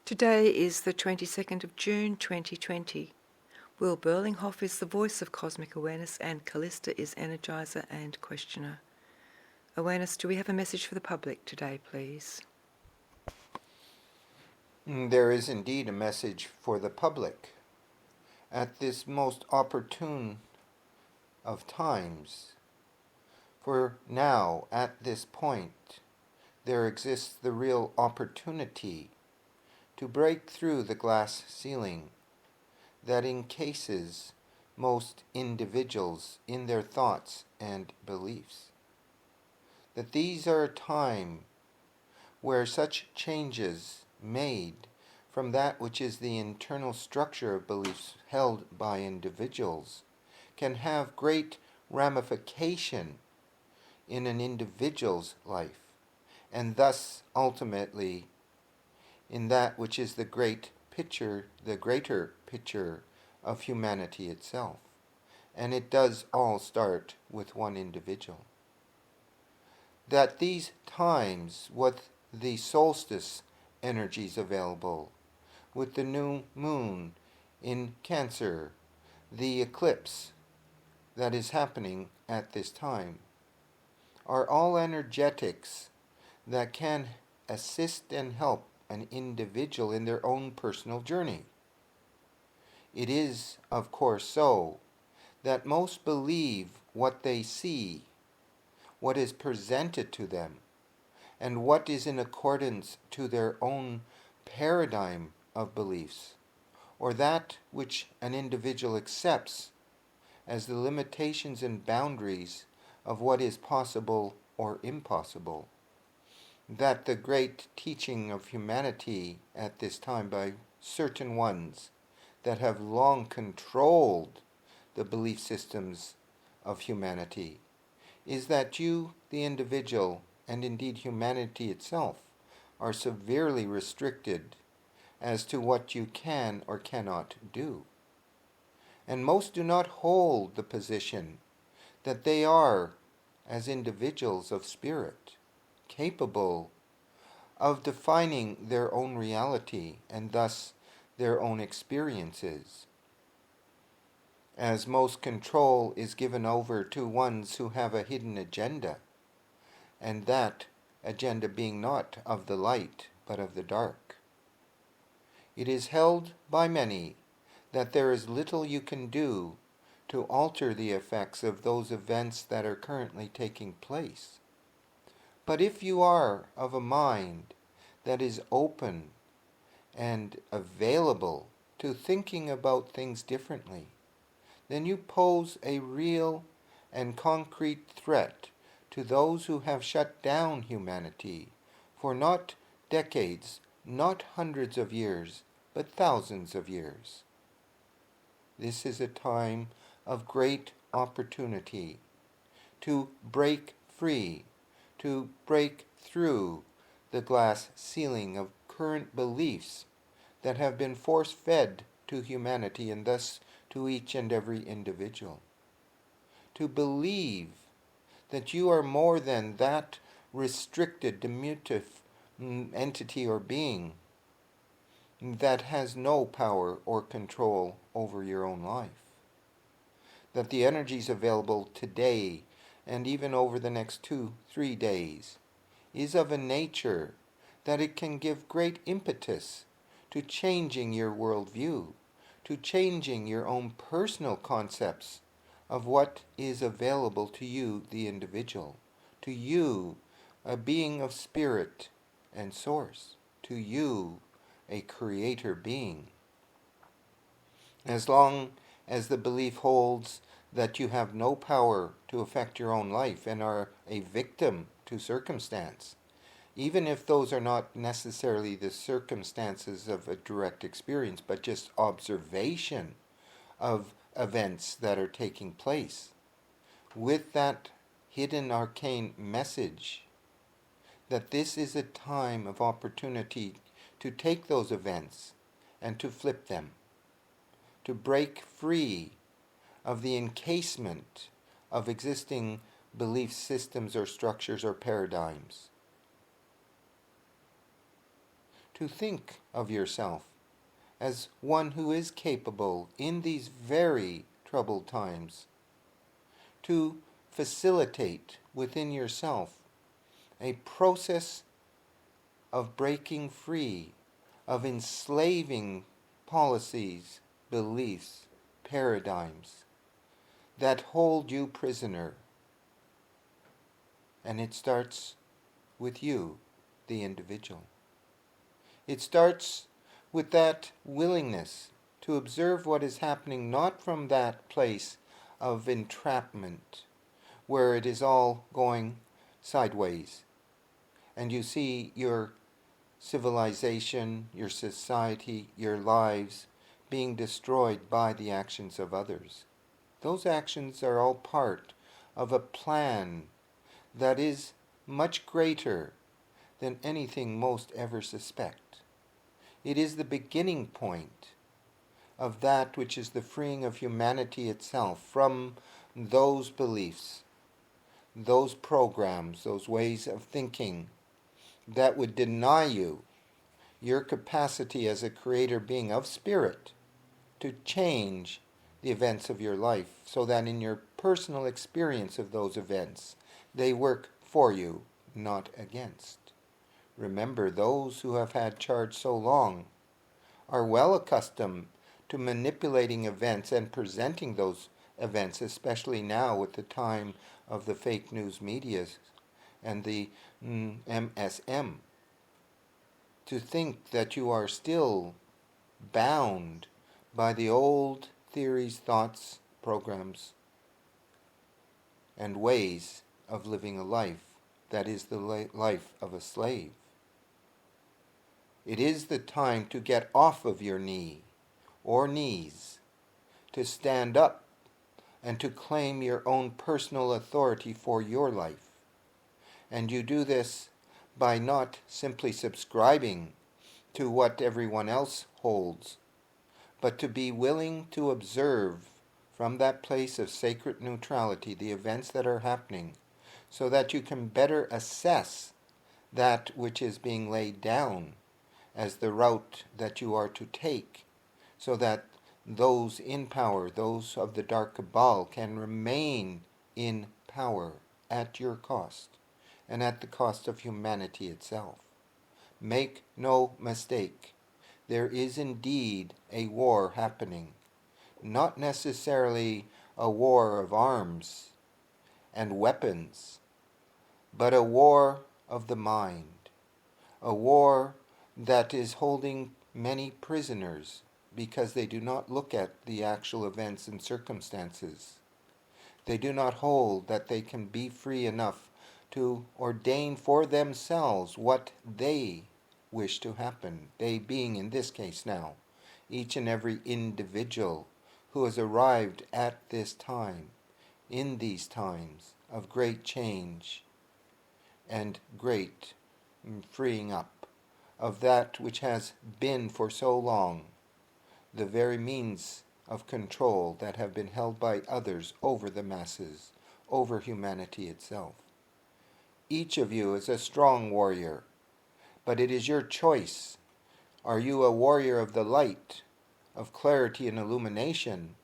Today is the 22nd of June 2020. Will Berlinghoff is the voice of cosmic awareness and Callista is energizer and questioner. Awareness, do we have a message for the public today, please? There is indeed a message for the public. At this most opportune of times, for now, at this point, there exists the real opportunity to break through the glass ceiling that encases most individuals in their thoughts and beliefs. That these are a time where such changes made from that which is the internal structure of beliefs held by individuals can have great ramification in an individual's life, and thus ultimately in that which is the great picture, the greater picture of humanity itself. And it does all start with one individual. That these times, with the solstice energies available, with the new moon in Cancer, the eclipse that is happening at this time, are all energetics that can assist and help an individual in their own personal journey. It is, of course, so that most believe what they see, what is presented to them, and what is in accordance to their own paradigm of beliefs, or that which an individual accepts as the limitations and boundaries of what is possible or impossible. That the great teaching of humanity at this time by certain ones that have long controlled the belief systems of humanity is that you, the individual, and indeed humanity itself, are severely restricted as to what you can or cannot do. And most do not hold the position that they are, as individuals of spirit, capable of defining their own reality and thus their own experiences, as most control is given over to ones who have a hidden agenda, and that agenda being not of the light but of the dark. It is held by many that there is little you can do to alter the effects of those events that are currently taking place. But if you are of a mind that is open and available to thinking about things differently, then you pose a real and concrete threat to those who have shut down humanity for not decades, not hundreds of years, but thousands of years. This is a time of great opportunity to break free, to break through the glass ceiling of current beliefs that have been force-fed to humanity and thus to each and every individual. To believe that you are more than that restricted, diminutive entity or being that has no power or control over your own life. That the energies available today and even over the next 2-3 days is of a nature that it can give great impetus to changing your worldview, to changing your own personal concepts of what is available to you, the individual, to you, a being of spirit and source, to you, a creator being. As long as the belief holds that you have no power to affect your own life and are a victim to circumstance, even if those are not necessarily the circumstances of a direct experience, but just observation of events that are taking place, with that hidden arcane message that this is a time of opportunity to take those events and to flip them, to break free of the encasement of existing belief systems or structures or paradigms, to think of yourself as one who is capable in these very troubled times to facilitate within yourself a process of breaking free of enslaving policies, beliefs, paradigms that hold you prisoner. And it starts with you, the individual. It starts with that willingness to observe what is happening, not from that place of entrapment where it is all going sideways and you see your civilization, your society, your lives being destroyed by the actions of others. Those actions are all part of a plan that is much greater than anything most ever suspect. It is the beginning point of that which is the freeing of humanity itself from those beliefs, those programs, those ways of thinking that would deny you your capacity as a creator being of spirit to change the events of your life so that in your personal experience of those events, they work for you, not against. Remember, those who have had charge so long are well accustomed to manipulating events and presenting those events, especially now with the time of the fake news media and the MSM, to think that you are still bound by the old theories, thoughts, programs, and ways of living a life that is the life of a slave. It is the time to get off of your knee or knees, to stand up and to claim your own personal authority for your life. And you do this by not simply subscribing to what everyone else holds, but to be willing to observe from that place of sacred neutrality the events that are happening so that you can better assess that which is being laid down as the route that you are to take, so that those in power, those of the dark cabal, can remain in power at your cost and at the cost of humanity itself. Make no mistake, there is indeed a war happening, not necessarily a war of arms and weapons, but a war of the mind, a war that is holding many prisoners because they do not look at the actual events and circumstances. They do not hold that they can be free enough to ordain for themselves what they wish to happen, they being in this case now each and every individual who has arrived at this time, in these times of great change and great freeing up of that which has been for so long the very means of control that have been held by others over the masses, over humanity itself. Each of you is a strong warrior, but it is your choice. Are you a warrior of the light, of clarity and illumination,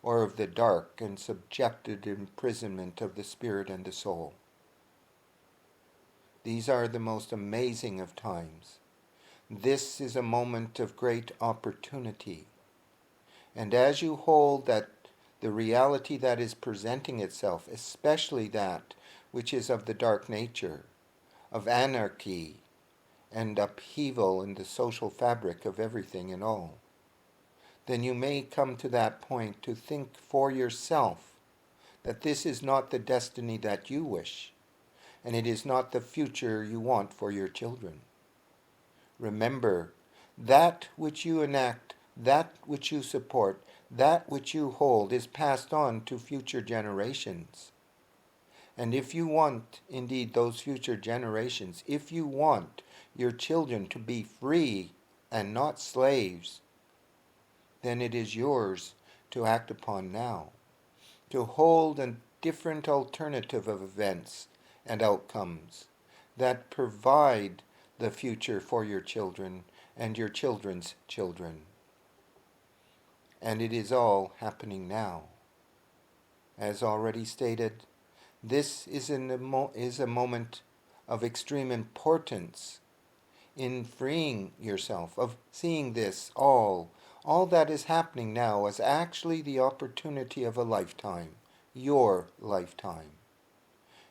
or of the dark and subjected imprisonment of the spirit and the soul? These are the most amazing of times. This is a moment of great opportunity. And as you hold that the reality that is presenting itself, especially that which is of the dark nature, of anarchy and upheaval in the social fabric of everything and all, then you may come to that point to think for yourself that this is not the destiny that you wish, and it is not the future you want for your children. Remember, that which you enact, that which you support, that which you hold is passed on to future generations. And if you want, indeed, those future generations, if you want your children to be free and not slaves, then it is yours to act upon now, to hold a different alternative of events and outcomes that provide the future for your children and your children's children. And it is all happening now. As already stated, this is a moment of extreme importance in freeing yourself, of seeing this all that is happening now as actually the opportunity of a lifetime, your lifetime.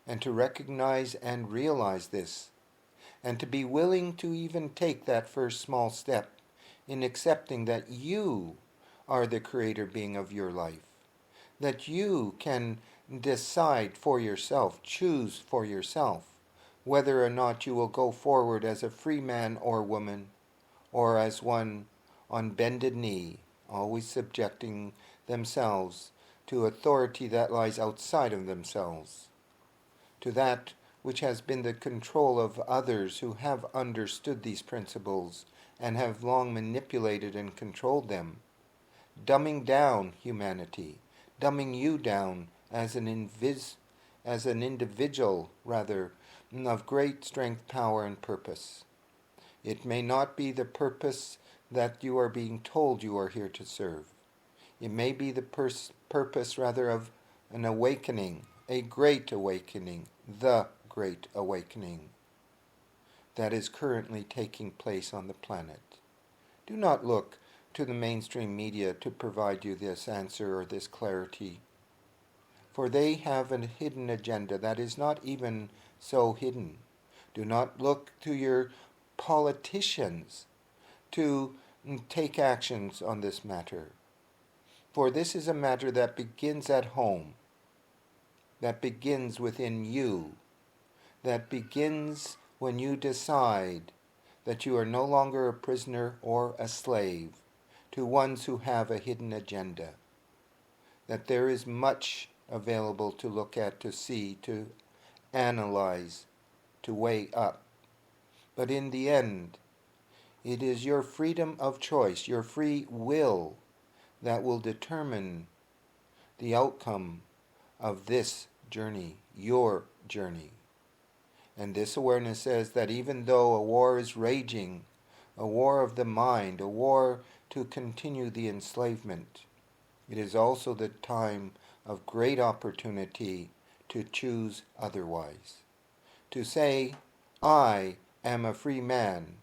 And to recognize and realize this, and to be willing to even take that first small step in accepting that you are the creator being of your life, that you can decide for yourself, choose for yourself, whether or not you will go forward as a free man or woman, or as one on bended knee, always subjecting themselves to authority that lies outside of themselves, to that which has been the control of others who have understood these principles and have long manipulated and controlled them, dumbing down humanity, dumbing you down as an individual, rather, of great strength, power, and purpose. It may not be the purpose that you are being told you are here to serve. It may be the purpose, rather, of an awakening, a great awakening, the great awakening that is currently taking place on the planet. Do not look to the mainstream media to provide you this answer or this clarity, for they have a hidden agenda that is not even so hidden. Do not look to your politicians to take actions on this matter, for this is a matter that begins at home, that begins within you, that begins when you decide that you are no longer a prisoner or a slave to ones who have a hidden agenda, that there is much available to look at, to see, to analyze, to weigh up. But in the end, it is your freedom of choice, your free will, that will determine the outcome of this journey, your journey. And this awareness says that even though a war is raging, a war of the mind, a war to continue the enslavement, it is also the time of great opportunity to choose otherwise. To say, I am a free man,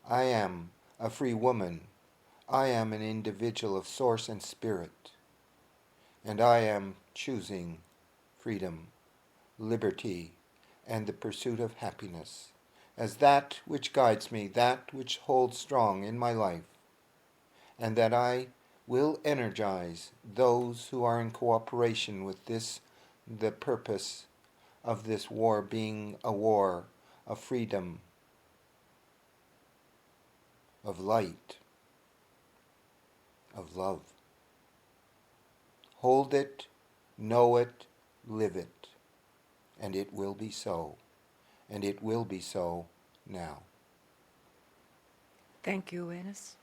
I am a free woman, I am an individual of source and spirit, and I am choosing freedom, liberty, and the pursuit of happiness as that which guides me, that which holds strong in my life, and that I will energize those who are in cooperation with this, the purpose of this war being a war of freedom, of light, of love. Hold it, know it, live it, and it will be so. And it will be so now. Thank you, Awareness.